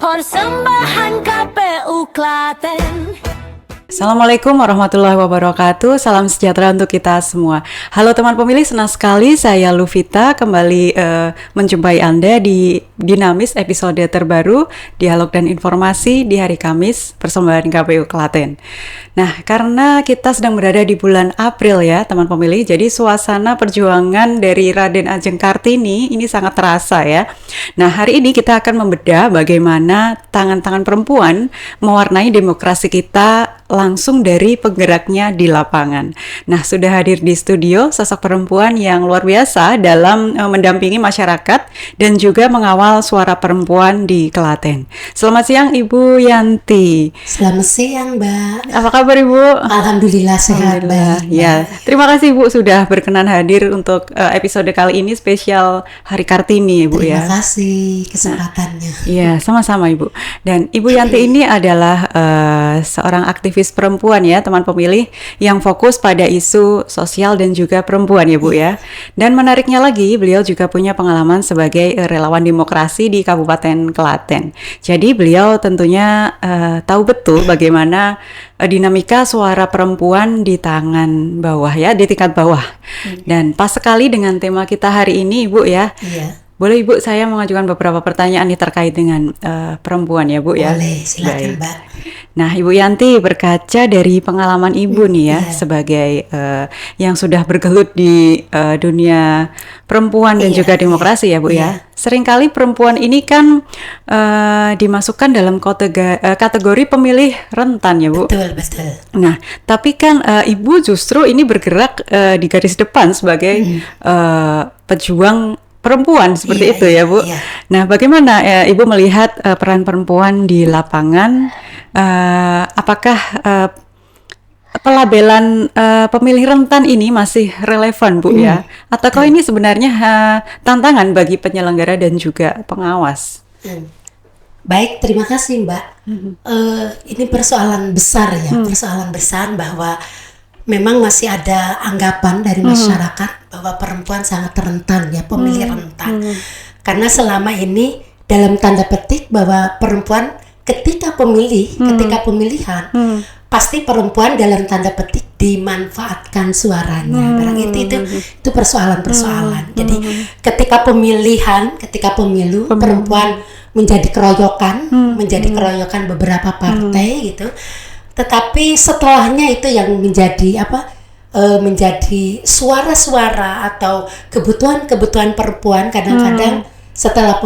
Persembahan KPU Klaten. Assalamualaikum warahmatullahi wabarakatuh. Salam sejahtera untuk kita semua. Halo teman pemilih, senang sekali saya Luvita kembali menjumpai Anda di Dinamis episode terbaru Dialog dan Informasi di hari Kamis Persembahan KPU Klaten. Nah, karena kita sedang berada di bulan April ya teman pemilih, jadi suasana perjuangan dari Raden Ajeng Kartini ini sangat terasa ya. Nah, hari ini kita akan membedah bagaimana tangan-tangan perempuan mewarnai demokrasi kita langsung dari penggeraknya di lapangan. Nah, sudah hadir di studio sosok perempuan yang luar biasa dalam mendampingi masyarakat dan juga mengawal suara perempuan di Klaten. Selamat siang Ibu Yanti. Selamat siang Mbak. Apa kabar Ibu? Alhamdulillah sehat baik. Ya, terima kasih Ibu sudah berkenan hadir untuk episode kali ini spesial Hari Kartini Ibu ya. Terima kasih kesempatannya. Iya, sama-sama Ibu. Dan Ibu Yanti ini adalah seorang aktivis perempuan ya teman pemilih yang fokus pada isu sosial dan juga perempuan ya Bu ya. Dan menariknya lagi beliau juga punya pengalaman sebagai relawan demokrasi di Kabupaten Klaten. Jadi beliau tentunya tahu betul bagaimana dinamika suara perempuan di tangan bawah ya, di tingkat bawah. Dan pas sekali dengan tema kita hari ini Ibu ya. Iya. Boleh Ibu saya mengajukan beberapa pertanyaan nih terkait dengan perempuan ya Bu ya. Boleh, silakan Mbak. Nah, Ibu Yanti berkaca dari pengalaman Ibu nih ya, sebagai yang sudah bergelut di dunia perempuan dan juga demokrasi ya Bu ya. Seringkali perempuan ini kan dimasukkan dalam kategori pemilih rentan ya Bu. Betul, betul. Nah, tapi kan Ibu justru ini bergerak di garis depan sebagai pejuang perempuan seperti itu ya Bu. Iya. Nah, bagaimana Ibu melihat peran perempuan di lapangan? Apakah pelabelan pemilih rentan ini masih relevan Bu ya? Ataukah ini sebenarnya tantangan bagi penyelenggara dan juga pengawas? Baik, terima kasih Mbak. Ini persoalan besar ya, persoalan besar bahwa memang masih ada anggapan dari masyarakat bahwa perempuan sangat rentan ya, pemilih rentan. Karena selama ini dalam tanda petik bahwa perempuan ketika pemilihan pasti perempuan dalam tanda petik dimanfaatkan suaranya. Barang itu persoalan-persoalan. Jadi ketika pemilu perempuan menjadi keroyokan beberapa partai gitu. Tetapi setelahnya itu yang menjadi menjadi suara-suara atau kebutuhan perempuan kadang-kadang setelah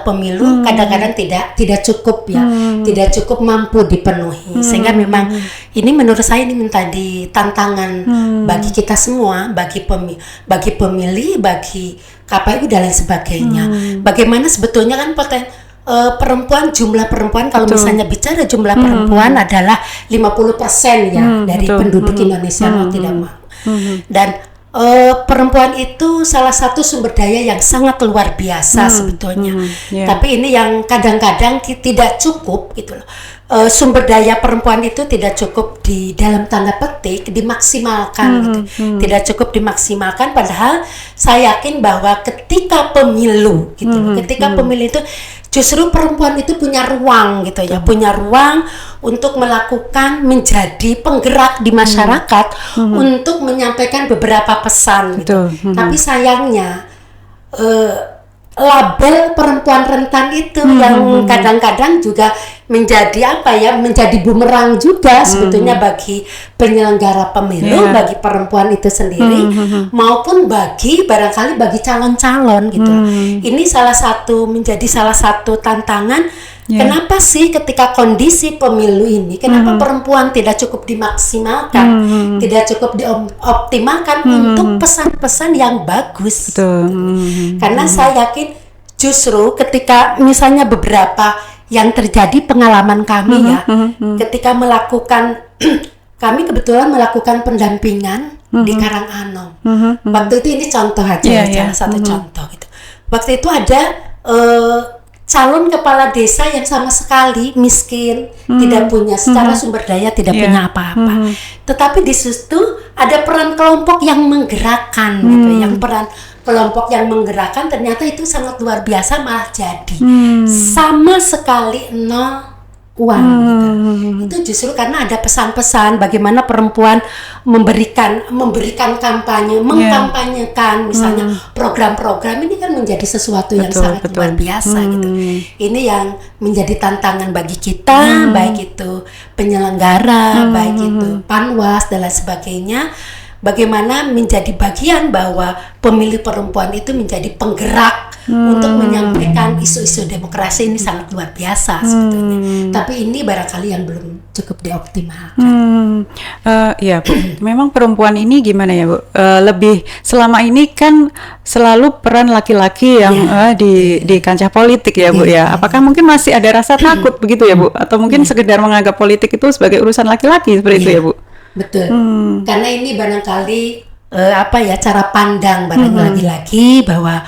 pemilu kadang-kadang tidak cukup ya, tidak cukup mampu dipenuhi. Sehingga memang ini menurut saya ini menjadi tantangan bagi kita semua, bagi pemilih, bagi KPU dan lain sebagainya. Bagaimana sebetulnya kan jumlah perempuan kalau misalnya bicara jumlah perempuan adalah 50% ya dari penduduk Indonesia mau tidak mau. Dan perempuan itu salah satu sumber daya yang sangat luar biasa sebetulnya. Tapi ini yang kadang-kadang tidak cukup gitu loh. Sumber daya perempuan itu tidak cukup di dalam tanda petik dimaksimalkan gitu. Tidak cukup dimaksimalkan, padahal saya yakin bahwa ketika pemilu gitu loh, ketika pemilu itu justru perempuan itu punya ruang gitu ya, punya ruang untuk menjadi penggerak di masyarakat untuk menyampaikan beberapa pesan gitu. Tapi sayangnya label perempuan rentan itu yang kadang-kadang juga menjadi bumerang juga sebetulnya bagi penyelenggara pemilu, bagi perempuan itu sendiri maupun barangkali bagi calon-calon gitu. Ini menjadi salah satu tantangan. Kenapa sih ketika kondisi pemilu ini kenapa perempuan tidak cukup dimaksimalkan, tidak cukup dioptimalkan untuk pesan-pesan yang bagus. Karena saya yakin justru ketika misalnya beberapa yang terjadi pengalaman kami ya, ketika kami kebetulan melakukan pendampingan di Karanganom. Waktu itu ini contoh aja, salah satu contoh gitu. Waktu itu ada calon kepala desa yang sama sekali miskin, tidak punya secara sumber daya, tidak punya apa-apa. Tetapi di situ ada peran kelompok yang menggerakkan gitu, yang peran kelompok yang menggerakkan ternyata itu sangat luar biasa, malah jadi sama sekali nol uang gitu. Itu justru karena ada pesan-pesan bagaimana perempuan memberikan kampanye, mengkampanyekan misalnya program-program ini kan menjadi sesuatu yang sangat luar biasa gitu. Ini yang menjadi tantangan bagi kita, baik itu penyelenggara, baik itu panwas dan lain sebagainya. Bagaimana menjadi bagian bahwa pemilih perempuan itu menjadi penggerak untuk menyampaikan isu-isu demokrasi ini sangat luar biasa sebetulnya. Tapi ini barangkali yang belum cukup dioptimalkan. Ya, Bu. Memang perempuan ini gimana ya, Bu? Lebih selama ini kan selalu peran laki-laki yang di kancah politik ya, Bu ya. Apakah mungkin masih ada rasa takut begitu ya, Bu? Atau mungkin sekedar menganggap politik itu sebagai urusan laki-laki seperti itu ya, Bu? Betul. Karena ini barangkali cara pandang lagi-lagi bahwa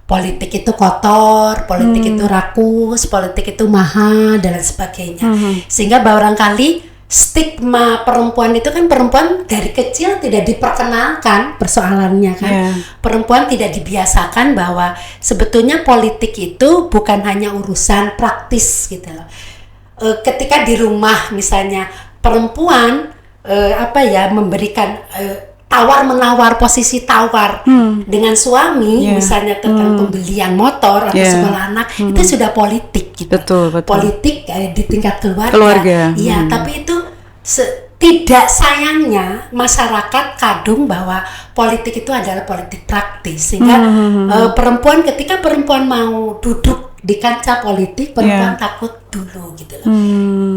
politik itu kotor, politik itu rakus, politik itu mahal dan lain sebagainya. Sehingga barangkali stigma perempuan itu kan perempuan dari kecil tidak diperkenalkan persoalannya kan. Perempuan tidak dibiasakan bahwa sebetulnya politik itu bukan hanya urusan praktis gitu loh. Ketika di rumah misalnya perempuan memberikan tawar-menawar, posisi tawar dengan suami, misalnya tentang pembelian motor atau sekolah anak, itu sudah politik gitu. Betul. Politik di tingkat keluarga. Iya, tapi itu tidak sayangnya masyarakat kadung bahwa politik itu adalah politik praktis, sehingga perempuan ketika perempuan mau duduk di kancah politik, perempuan takut dulu gitu loh.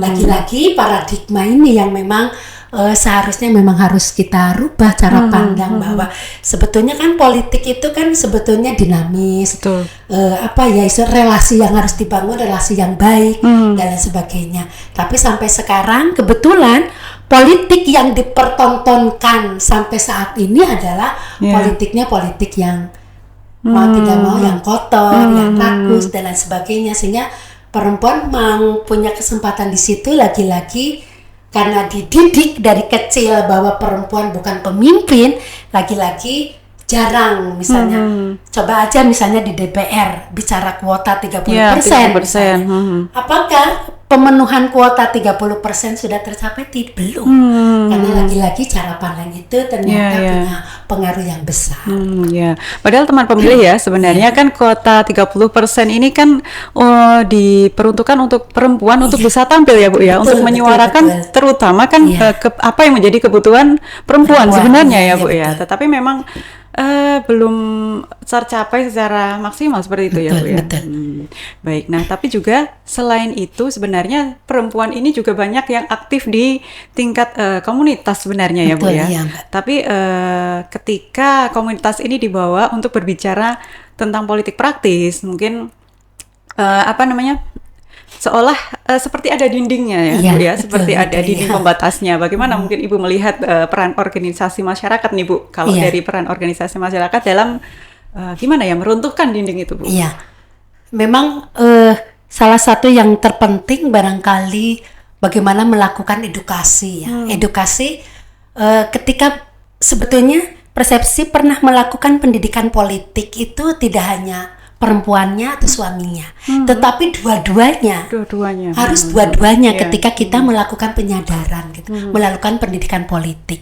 Lagi-lagi paradigma ini yang memang seharusnya memang harus kita rubah cara pandang bahwa sebetulnya kan politik itu kan sebetulnya dinamis, relasi yang harus dibangun, relasi yang baik dan lain sebagainya. Tapi sampai sekarang kebetulan politik yang dipertontonkan sampai saat ini adalah politik yang mau tidak mau yang kotor, yang rakus dan lain sebagainya, sehingga perempuan mau punya kesempatan di situ lagi-lagi karena dididik dari kecil bahwa perempuan bukan pemimpin, lagi-lagi jarang misalnya. Coba aja misalnya di DPR bicara kuota 30%. Apakah pemenuhan kuota 30% sudah tercapai? Belum. Karena lagi-lagi cara pandang itu ternyata punya pengaruh yang besar. Padahal teman pemilih ya sebenarnya kan kuota 30% ini kan diperuntukkan untuk perempuan untuk bisa tampil ya, Bu ya, untuk menyuarakan terutama kan apa yang menjadi kebutuhan perempuan sebenarnya ya, Bu ya. Tetapi memang belum tercapai secara maksimal seperti itu ya, Bu ya. Baik, nah tapi juga selain itu sebenarnya perempuan ini juga banyak yang aktif di tingkat komunitas sebenarnya ya, Bu ya. Tapi ketika komunitas ini dibawa untuk berbicara tentang politik praktis, mungkin seolah seperti ada dindingnya ya, Bu ya, seperti ada dinding pembatasnya. Bagaimana mungkin Ibu melihat peran organisasi masyarakat nih, Bu? Kalau dari peran organisasi masyarakat dalam gimana ya meruntuhkan dinding itu, Bu? Memang salah satu yang terpenting barangkali bagaimana melakukan edukasi ya. Edukasi ketika sebetulnya persepsi pernah melakukan pendidikan politik itu tidak hanya perempuannya atau suaminya, tetapi dua-duanya harus dua-duanya ketika kita melakukan penyadaran gitu, melakukan pendidikan politik.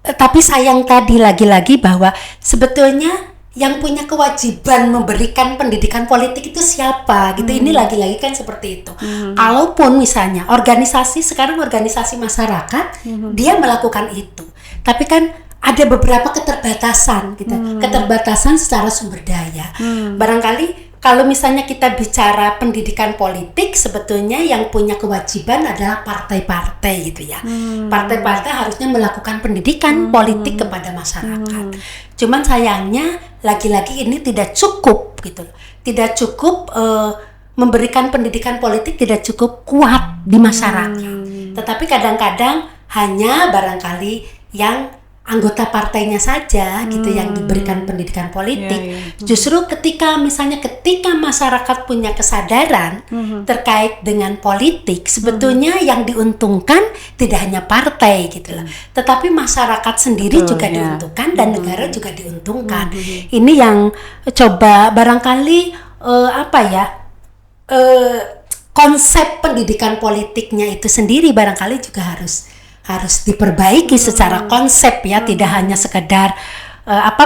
Tapi sayang tadi lagi-lagi bahwa sebetulnya yang punya kewajiban memberikan pendidikan politik itu siapa gitu. Ini lagi-lagi kan seperti itu. Kalaupun misalnya organisasi masyarakat dia melakukan itu, tapi kan ada beberapa keterbatasan gitu, keterbatasan secara sumber daya. Barangkali kalau misalnya kita bicara pendidikan politik, sebetulnya yang punya kewajiban adalah partai-partai gitu ya. Partai-partai harusnya melakukan pendidikan politik kepada masyarakat. Cuman sayangnya lagi-lagi ini tidak cukup gitu, tidak cukup memberikan pendidikan politik, tidak cukup kuat di masyarakat. Tetapi kadang-kadang hanya barangkali yang anggota partainya saja gitu yang diberikan pendidikan politik. Justru ketika masyarakat punya kesadaran terkait dengan politik, sebetulnya yang diuntungkan tidak hanya partai gitu loh, tetapi masyarakat sendiri juga diuntungkan dan negara juga diuntungkan. Ini yang coba barangkali konsep pendidikan politiknya itu sendiri barangkali juga harus diperbaiki secara konsep ya, tidak hanya sekedar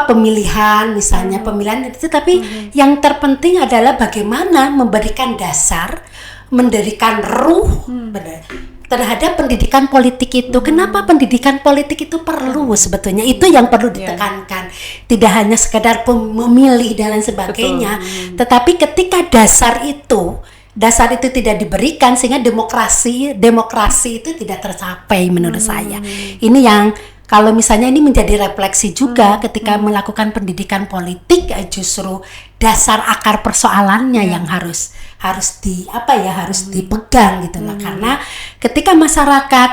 pemilihan misalnya pemilihan itu, tapi yang terpenting adalah bagaimana memberikan dasar, mendirikan ruh terhadap pendidikan politik itu. Kenapa pendidikan politik itu perlu sebetulnya? Itu yang perlu ditekankan. Tidak hanya sekedar memilih dan lain sebagainya, tetapi ketika dasar itu tidak diberikan sehingga demokrasi itu tidak tercapai menurut saya. Ini yang kalau misalnya ini menjadi refleksi juga ketika melakukan pendidikan politik, justru dasar akar persoalannya yang harus dipegang gitu lah. Karena ketika masyarakat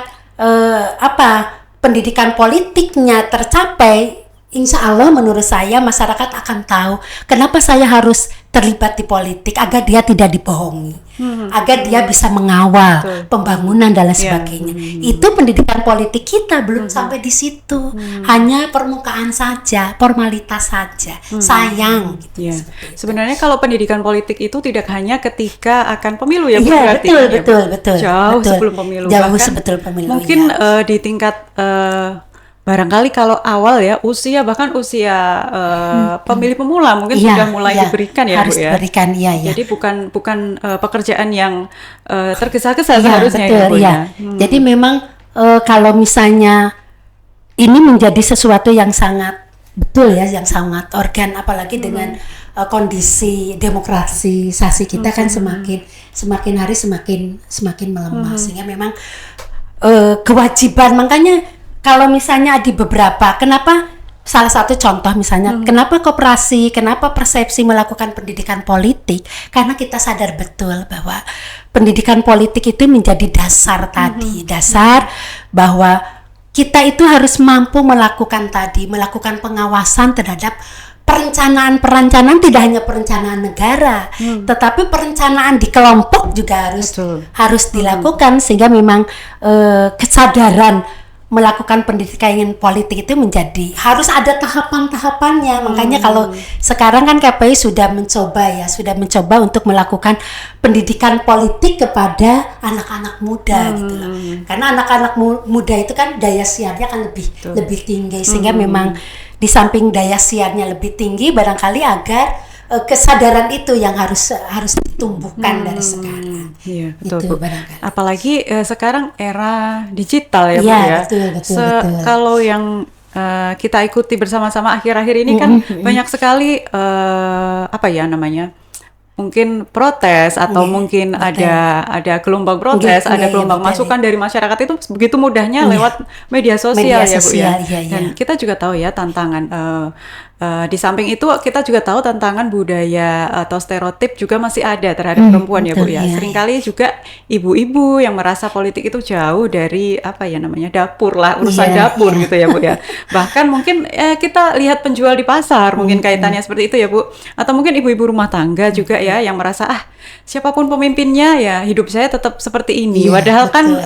pendidikan politiknya tercapai, insya Allah menurut saya masyarakat akan tahu kenapa saya harus terlibat di politik, agar dia tidak dibohongi, agar dia bisa mengawal pembangunan dan lain sebagainya. Itu pendidikan politik kita belum sampai di situ, hanya permukaan saja, formalitas saja. Sayang. Gitu, sebenarnya kalau pendidikan politik itu tidak hanya ketika akan pemilu ya Bu, berarti betul. Jauh sebelum pemilu. Jauh bahkan sebelum pemilu. Mungkin di tingkat barangkali kalau awal ya usia pemilih pemula mungkin sudah mulai diberikan ya harus Bu ya. Diberikan, iya. Jadi bukan pekerjaan yang tergesa-gesa seharusnya betul, ya Bu ya. Jadi memang kalau misalnya ini menjadi sesuatu yang sangat betul ya, yang sangat organ, apalagi dengan kondisi demokratisasi kita kan semakin hari semakin melemah, sehingga memang kewajiban, makanya kalau misalnya di beberapa, kenapa salah satu contoh misalnya, kenapa koperasi, kenapa persepsi melakukan pendidikan politik, karena kita sadar betul bahwa pendidikan politik itu menjadi dasar tadi, dasar bahwa kita itu harus mampu melakukan pengawasan terhadap perencanaan tidak hanya perencanaan negara, tetapi perencanaan di kelompok juga harus dilakukan, sehingga memang kesadaran melakukan pendidikan politik itu harus ada tahapan-tahapannya. Makanya kalau sekarang kan KPI sudah mencoba untuk melakukan pendidikan politik kepada anak-anak muda gitu loh. Karena anak-anak muda itu kan daya siarnya kan lebih tinggi, sehingga memang di samping daya siarnya lebih tinggi, barangkali agar kesadaran itu yang harus ditumbuhkan dari sekarang. Iya, betul gitu, Bu. Barangkali. Apalagi sekarang era digital ya Bu ya. Betul. Kalau yang kita ikuti bersama-sama akhir-akhir ini kan banyak sekali mungkin protes atau mungkin ada gelombang protes, ada gelombang masukan dari masyarakat, itu begitu mudahnya lewat media sosial ya Bu ya. Dan kita juga tahu ya tantangan di samping itu kita juga tahu tantangan budaya atau stereotip juga masih ada terhadap perempuan ya Bu ya. Seringkali juga ibu-ibu yang merasa politik itu jauh dari dapur lah, urusan dapur gitu ya Bu ya. Bahkan mungkin kita lihat penjual di pasar mungkin kaitannya seperti itu ya Bu. Atau mungkin ibu-ibu rumah tangga juga ya yang merasa siapapun pemimpinnya ya hidup saya tetap seperti ini. Padahal kan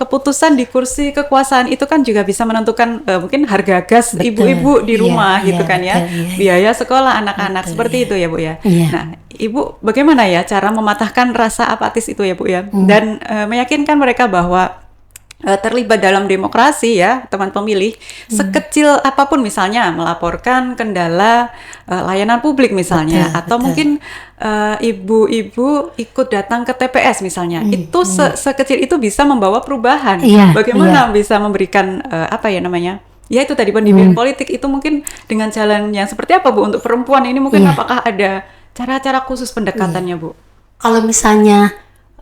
keputusan di kursi kekuasaan itu kan juga bisa menentukan mungkin harga gas ibu-ibu di rumah gitu kan ya. Biaya sekolah anak-anak seperti itu ya Bu ya. Nah, Ibu bagaimana ya cara mematahkan rasa apatis itu ya Bu ya, dan meyakinkan mereka bahwa terlibat dalam demokrasi ya teman pemilih, sekecil apapun misalnya melaporkan kendala layanan publik misalnya, atau mungkin ibu-ibu ikut datang ke TPS misalnya, itu sekecil itu bisa membawa perubahan. Bagaimana bisa memberikan ya itu tadi pendidikan politik itu mungkin dengan jalan yang seperti apa Bu untuk perempuan ini, mungkin apakah ada cara-cara khusus pendekatannya Bu? Kalau misalnya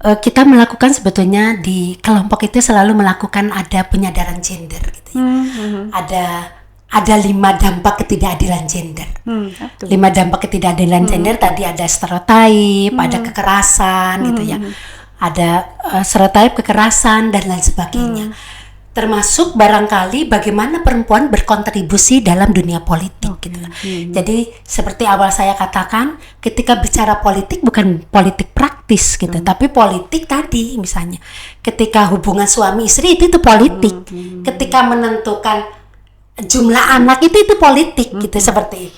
kita melakukan, sebetulnya di kelompok itu selalu melakukan ada penyadaran gender gitu ya. Ada 5 dampak ketidakadilan gender. 5 dampak ketidakadilan gender tadi ada stereotip, ada kekerasan gitu ya. Ada stereotip, kekerasan dan lain sebagainya. termasuk barangkali bagaimana perempuan berkontribusi dalam dunia politik gitu. Jadi seperti awal saya katakan, ketika bicara politik bukan politik praktis gitu, tapi politik tadi misalnya ketika hubungan suami istri itu politik, ketika menentukan jumlah anak itu politik gitu, seperti itu.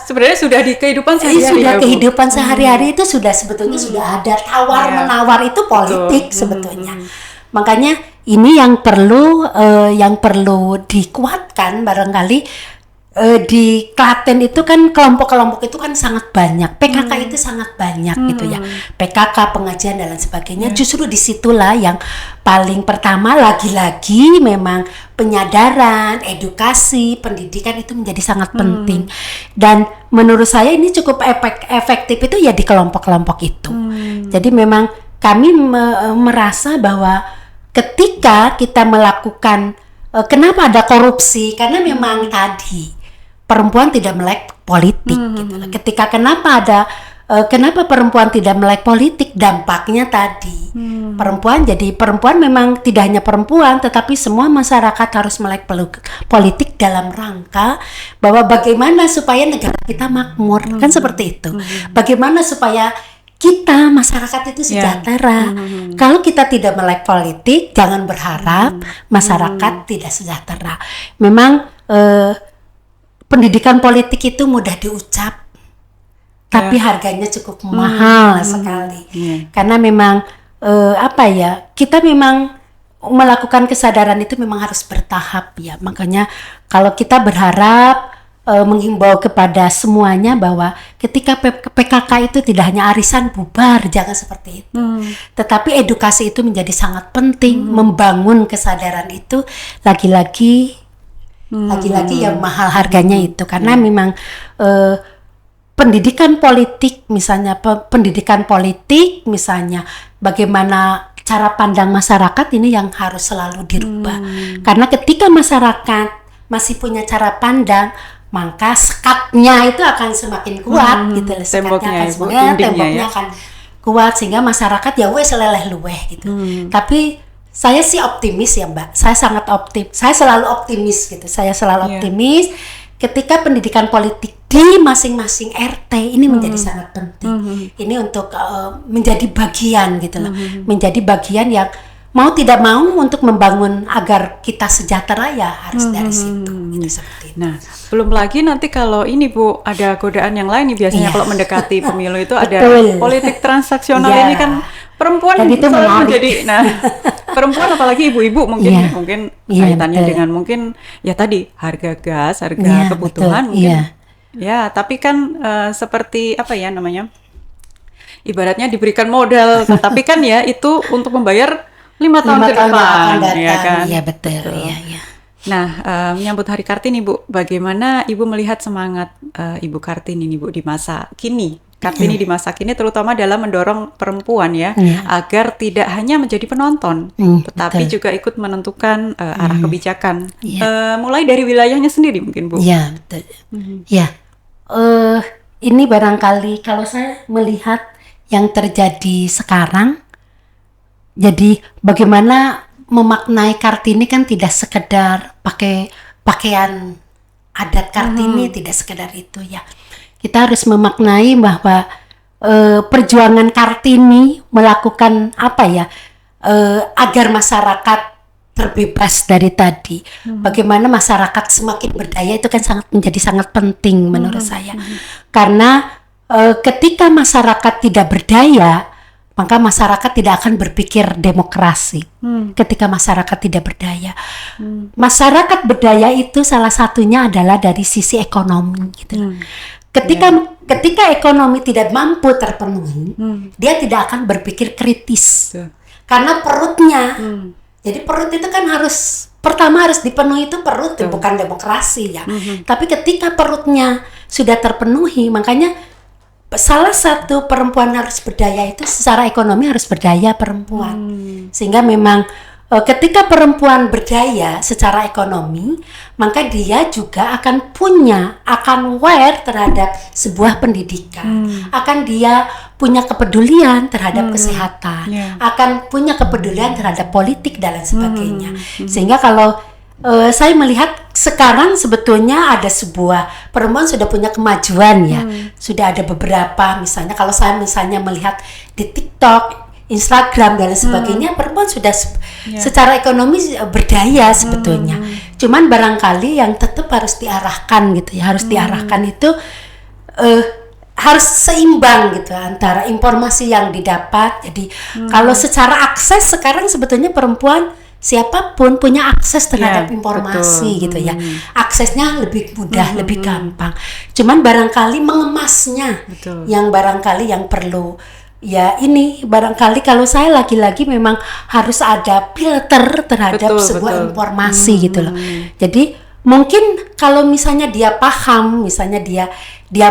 Sebenarnya sudah di kehidupan sehari-hari. Sudah kehidupan sehari-hari itu sudah sebetulnya sudah ada tawar menawar itu politik sebetulnya. Makanya ini yang perlu dikuatkan barangkali. Di Klaten itu kan kelompok-kelompok itu kan sangat banyak, PKK itu sangat banyak gitu ya, PKK, pengajian dan lain sebagainya. Justru disitulah yang paling pertama lagi-lagi memang penyadaran, edukasi, pendidikan itu menjadi sangat penting. Dan menurut saya ini cukup efektif itu ya di kelompok-kelompok itu. Jadi memang kami merasa bahwa ketika kita melakukan kenapa ada korupsi, karena memang tadi perempuan tidak melek politik gitu. Ketika kenapa perempuan tidak melek politik, dampaknya tadi perempuan memang tidak hanya perempuan tetapi semua masyarakat harus melek politik dalam rangka bahwa bagaimana supaya negara kita makmur, kan seperti itu. Bagaimana supaya kita masyarakat itu sejahtera. Kalau kita tidak melek politik, jangan berharap masyarakat tidak sejahtera. Memang pendidikan politik itu mudah diucap, tapi harganya cukup mahal sekali. Karena memang kita memang melakukan kesadaran itu memang harus bertahap ya. Makanya kalau kita berharap menghimbau kepada semuanya bahwa ketika PKK itu tidak hanya arisan bubar, jangan seperti itu. Tetapi edukasi itu menjadi sangat penting, membangun kesadaran itu lagi-lagi yang mahal harganya itu, karena memang pendidikan politik misalnya bagaimana cara pandang masyarakat ini yang harus selalu dirubah. Karena ketika masyarakat masih punya cara pandang, maka sekatnya itu akan semakin kuat gitu. Temboknya akan kuat sehingga masyarakat ya seleleh luweh gitu. Tapi saya sih optimis ya Mbak. Saya selalu optimis gitu. Optimis ketika pendidikan politik di masing-masing RT ini menjadi sangat penting. Ini untuk menjadi bagian gitu loh. Menjadi bagian yang mau tidak mau untuk membangun agar kita sejahtera ya harus dari situ gitu, seperti itu. Nah, belum lagi nanti kalau ini Bu ada godaan yang lain nih biasanya kalau mendekati pemilu itu ada politik transaksional ini kan perempuan selalu menjadi perempuan apalagi ibu-ibu mungkin kaitannya dengan mungkin ya tadi harga gas, harga kebutuhan mungkin. Ya, tapi kan seperti apa ya namanya? Ibaratnya diberikan modal, tapi kan ya itu untuk membayar 5 tahun ke depan, ya kan? Iya betul, iya. Nah, menyambut Hari Kartini, Bu, bagaimana Ibu melihat semangat Ibu Kartini nih, Bu, di masa kini? Kartini di masa kini terutama dalam mendorong perempuan ya, agar tidak hanya menjadi penonton, tetapi juga ikut menentukan arah kebijakan. Mulai dari wilayahnya sendiri mungkin, Bu. Iya, betul. Ini barangkali kalau saya melihat yang terjadi sekarang, jadi bagaimana memaknai Kartini kan tidak sekedar pakai pakaian adat Kartini, tidak sekedar itu ya. Kita harus memaknai bahwa perjuangan Kartini melakukan agar masyarakat terbebas dari tadi. Bagaimana masyarakat semakin berdaya itu kan menjadi sangat penting menurut saya. Karena ketika masyarakat tidak berdaya, maka masyarakat tidak akan berpikir demokrasi. Ketika masyarakat tidak berdaya, masyarakat berdaya itu salah satunya adalah dari sisi ekonomi. Gitu. Ketika ekonomi tidak mampu terpenuhi, dia tidak akan berpikir kritis. Karena perutnya, jadi perut itu kan pertama harus dipenuhi itu perut, bukan demokrasi ya. Tapi ketika perutnya sudah terpenuhi, makanya salah satu perempuan harus berdaya itu secara ekonomi harus berdaya perempuan. Sehingga memang ketika perempuan berdaya secara ekonomi, maka dia juga akan aware terhadap sebuah pendidikan. Akan dia punya kepedulian terhadap kesehatan, akan punya kepedulian terhadap politik dan lain sebagainya. Sehingga kalau saya melihat sekarang sebetulnya ada sebuah perempuan sudah punya kemajuan ya, sudah ada beberapa, misalnya kalau saya misalnya melihat di TikTok, Instagram dan lain sebagainya, perempuan sudah secara ekonomi berdaya sebetulnya. Cuman barangkali yang tetap harus diarahkan gitu ya, harus diarahkan itu harus seimbang gitu antara informasi yang didapat. Jadi kalau secara akses sekarang sebetulnya perempuan siapapun punya akses terhadap informasi gitu ya. Aksesnya lebih mudah, lebih gampang. Cuman barangkali mengemasnya yang barangkali yang perlu ya, ini barangkali kalau saya lagi-lagi memang harus ada filter terhadap sebuah informasi gitu loh. Jadi mungkin kalau misalnya dia paham, misalnya dia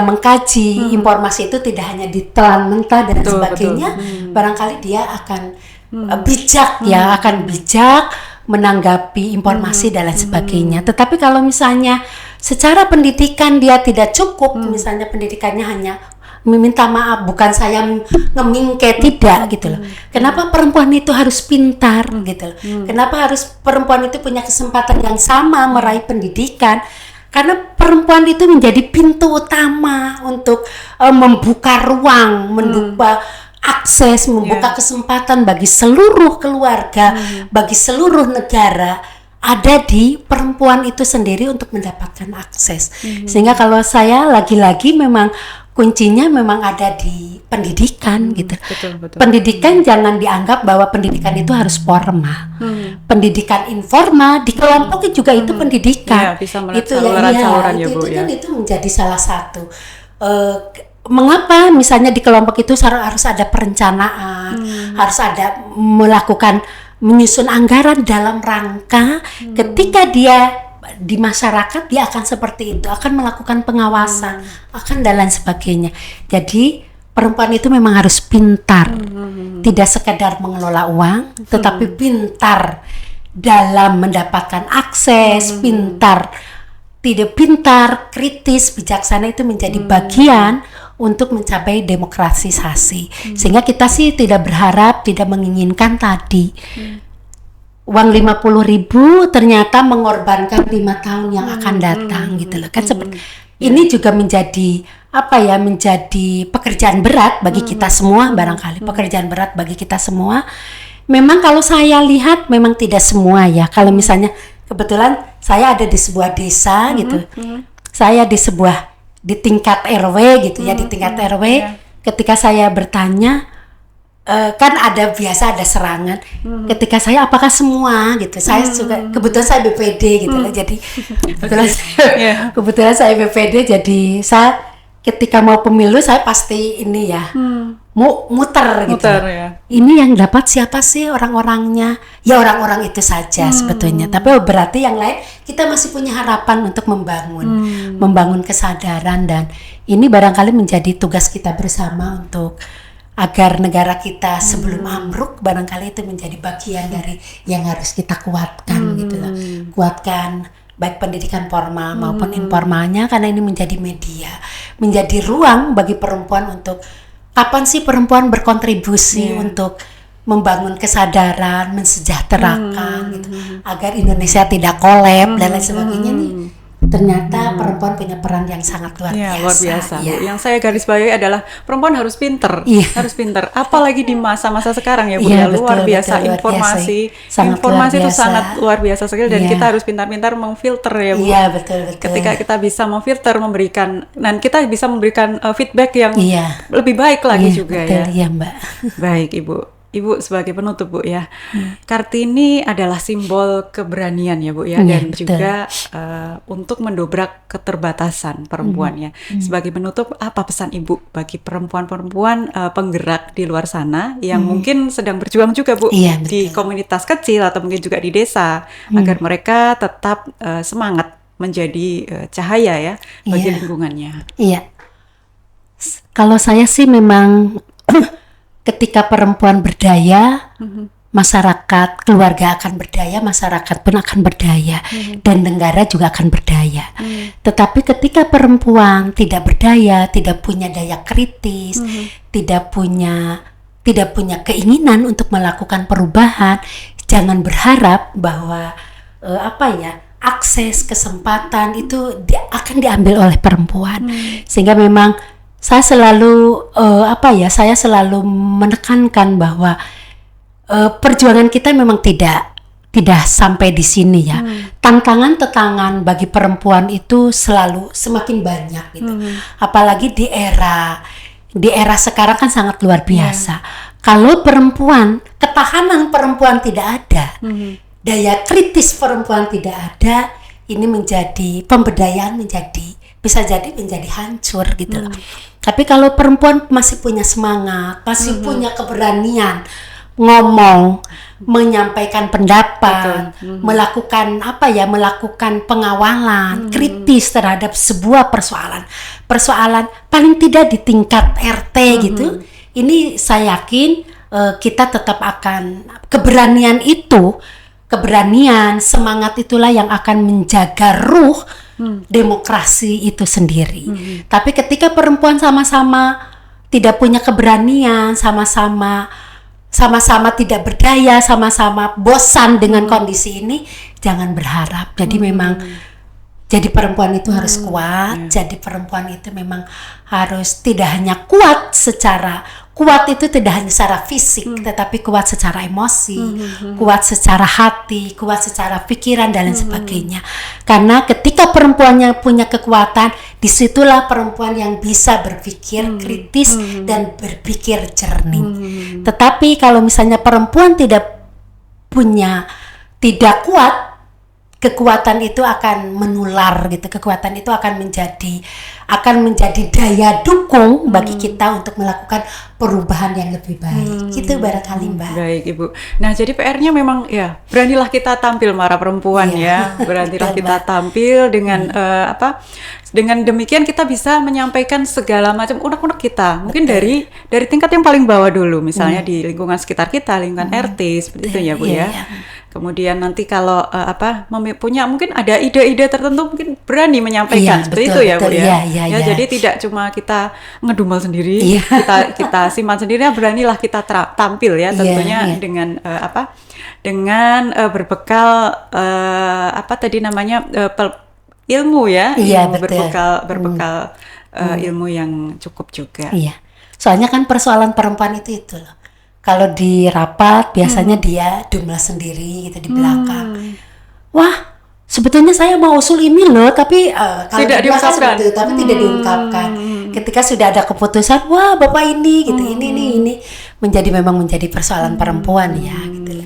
mengkaji informasi itu tidak hanya ditelan mentah dan sebagainya, barangkali dia akan bijak ya, akan bijak menanggapi informasi dan lain sebagainya. Tetapi kalau misalnya secara pendidikan dia tidak cukup, misalnya pendidikannya hanya meminta maaf, bukan saya ngemingke, tidak gitu loh. Kenapa perempuan itu harus pintar gitu loh? Kenapa harus perempuan itu punya kesempatan yang sama meraih pendidikan? Karena perempuan itu menjadi pintu utama untuk membuka ruang, membuka akses, membuka kesempatan bagi seluruh keluarga, bagi seluruh negara. Ada di perempuan itu sendiri untuk mendapatkan akses. Sehingga kalau saya lagi-lagi memang kuncinya memang ada di pendidikan gitu. Pendidikan jangan dianggap bahwa pendidikan itu harus formal. Pendidikan informal di kelompok juga itu pendidikan. Itu ya, itu menjadi salah satu. Mengapa misalnya di kelompok itu harus ada perencanaan, harus ada menyusun anggaran dalam rangka ketika dia di masyarakat dia akan seperti itu, akan melakukan pengawasan, akan dan lain sebagainya. Jadi perempuan itu memang harus pintar, tidak sekedar mengelola uang, tetapi pintar dalam mendapatkan akses, tidak pintar, kritis, bijaksana itu menjadi bagian untuk mencapai demokratisasi. Sehingga kita sih tidak berharap, tidak menginginkan tadi uang 50.000 ternyata mengorbankan 5 tahun yang akan datang gitu loh kan. Ini juga menjadi menjadi pekerjaan berat bagi kita semua, barangkali pekerjaan berat bagi kita semua. Memang kalau saya lihat memang tidak semua ya. Kalau misalnya kebetulan saya ada di sebuah desa gitu, saya di tingkat RW gitu ya, di tingkat RW ketika saya bertanya, kan ada serangan. Ketika saya apakah semua gitu, saya juga kebetulan saya BPD gitu lah, jadi kebetulan saya BPD, jadi saya ketika mau pemilu saya pasti ini ya muter gitu. Ya. Ini yang dapat siapa sih orang-orangnya? Ya orang-orang itu saja sebetulnya. Tapi berarti yang lain kita masih punya harapan untuk membangun kesadaran, dan ini barangkali menjadi tugas kita bersama untuk agar negara kita sebelum ambruk, barangkali itu menjadi bagian dari yang harus kita kuatkan gitu loh. Kuatkan baik pendidikan formal maupun informalnya, karena ini menjadi media, menjadi ruang bagi perempuan untuk kapan sih perempuan berkontribusi untuk membangun kesadaran, mensejahterakan gitu, agar Indonesia tidak kolab dan lain sebagainya nih. Ternyata perempuan punya peran yang sangat luar biasa. Ya. Yang saya garis bawahi adalah perempuan harus pinter, harus pinter. Apalagi di masa-masa sekarang ya Bu, luar biasa informasi itu sangat luar biasa sekali, dan kita harus pintar-pintar memfilter ya Bu. Iya betul. Ketika kita bisa memfilter, memberikan, dan kita bisa memberikan feedback yang lebih baik lagi juga ya. Iya Mbak. Baik Ibu sebagai penutup Bu ya, Kartini adalah simbol keberanian ya Bu ya, dan juga untuk mendobrak keterbatasan perempuan ya. Sebagai penutup, apa pesan Ibu bagi perempuan-perempuan penggerak di luar sana yang mungkin sedang berjuang juga Bu di komunitas kecil atau mungkin juga di desa, agar mereka tetap semangat menjadi cahaya ya bagi lingkungannya. Iya. Kalau saya sih memang ketika perempuan berdaya, masyarakat, keluarga akan berdaya, masyarakat pun akan berdaya, dan negara juga akan berdaya. Tetapi ketika perempuan tidak berdaya, tidak punya daya kritis, tidak punya keinginan untuk melakukan perubahan, jangan berharap bahwa akses kesempatan itu akan diambil oleh perempuan. Sehingga memang saya selalu saya selalu menekankan bahwa perjuangan kita memang tidak sampai di sini ya. Tantangan bagi perempuan itu selalu semakin banyak gitu. Apalagi di era sekarang kan sangat luar biasa. Kalau perempuan, ketahanan perempuan tidak ada, daya kritis perempuan tidak ada, ini menjadi pemberdayaan bisa jadi menjadi hancur gitu loh. Tapi kalau perempuan masih punya semangat, masih punya keberanian ngomong, menyampaikan pendapat, melakukan pengawalan kritis terhadap sebuah persoalan paling tidak di tingkat RT gitu. Ini saya yakin kita tetap akan keberanian, semangat itulah yang akan menjaga ruh demokrasi itu sendiri. Tapi ketika perempuan sama-sama tidak punya keberanian, sama-sama tidak berdaya, sama-sama bosan dengan kondisi ini, jangan berharap. Jadi memang jadi perempuan itu harus kuat. Jadi perempuan itu memang harus tidak hanya kuat itu tidak hanya secara fisik, tetapi kuat secara emosi, kuat secara hati, kuat secara pikiran dan lain sebagainya. Karena ketika perempuannya punya kekuatan, disitulah perempuan yang bisa berpikir kritis dan berpikir jernih. Tetapi kalau misalnya perempuan tidak kuat, kekuatan itu akan menular gitu. Kekuatan itu akan menjadi daya dukung bagi kita untuk melakukan perubahan yang lebih baik. Gitu barangkali Mbak. Baik Ibu. Nah jadi PR-nya memang ya beranilah kita tampil para perempuan ya. Beranilah kita tampil dengan dengan demikian kita bisa menyampaikan segala macam unek-unek kita. Mungkin dari tingkat yang paling bawah dulu, misalnya di lingkungan sekitar kita, lingkungan RT seperti itu ya Bu ya. Kemudian nanti kalau punya mungkin ada ide-ide tertentu, mungkin berani menyampaikan seperti itu ya Bu ya. Jadi tidak cuma kita ngedumel sendiri, kita simpan sendiri, beranilah kita tampil ya, tentunya dengan dengan berbekal ilmu ya, berbekal ilmu yang cukup juga. Iya. Soalnya kan persoalan perempuan itu loh. Kalau di rapat biasanya dia dumel sendiri gitu di belakang. Wah, sebetulnya saya mau usul ini loh, tapi kalau tidak diungkapkan. Tapi tidak diungkapkan. Ketika sudah ada keputusan, wah Bapak ini gitu, ini memang menjadi persoalan perempuan ya gitu.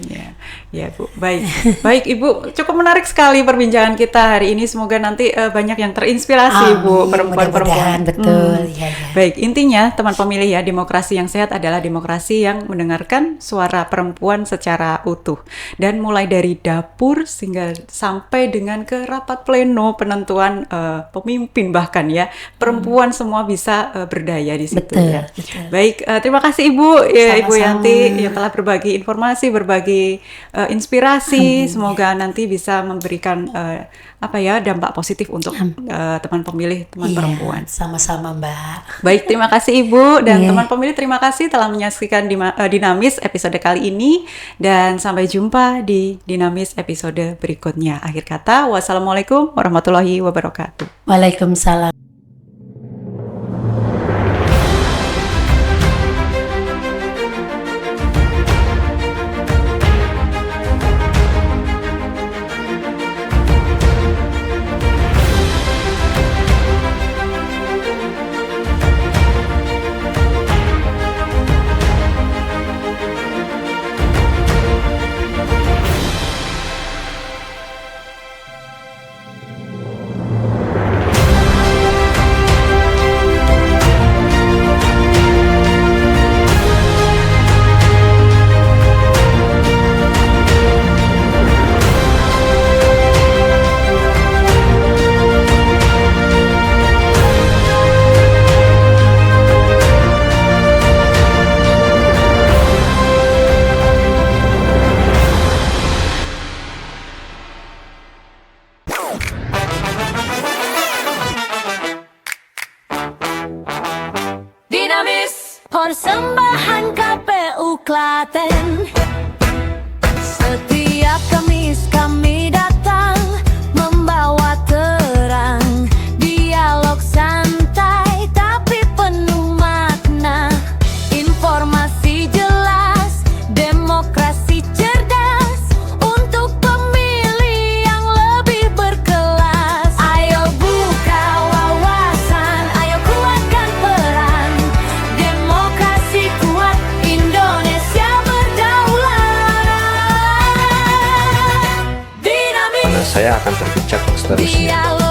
Ya Bu, baik Ibu, cukup menarik sekali perbincangan kita hari ini. Semoga nanti banyak yang terinspirasi Bu, perempuan-perempuan. Betul. Baik, intinya teman pemilih ya, demokrasi yang sehat adalah demokrasi yang mendengarkan suara perempuan secara utuh, dan mulai dari dapur sampai dengan ke rapat pleno penentuan pemimpin bahkan ya, perempuan semua bisa berdaya di situ. Betul. Baik, terima kasih Ibu, Ibu Yanti yang telah berbagi informasi, berbagi inspirasi. Semoga nanti bisa memberikan dampak positif untuk teman pemilih, perempuan. Sama-sama Mbak. Baik, terima kasih Ibu dan teman pemilih, terima kasih telah menyaksikan Dinamis episode kali ini, dan sampai jumpa di Dinamis episode berikutnya. Akhir kata, wassalamualaikum warahmatullahi wabarakatuh. Waalaikumsalam. persembahan KPU Klaten. Setiap Kamis kami datang membawa terang, dialog santai tapi penuh makna, informasi jelas, demokrasi cerdas untuk pemilih yang lebih berkelas. Ayo buka wawasan, ayo kuatkan peran, demokrasi kuat, Indonesia berdaulat. Dinamis, Mana saya akan terpijak seterusnya.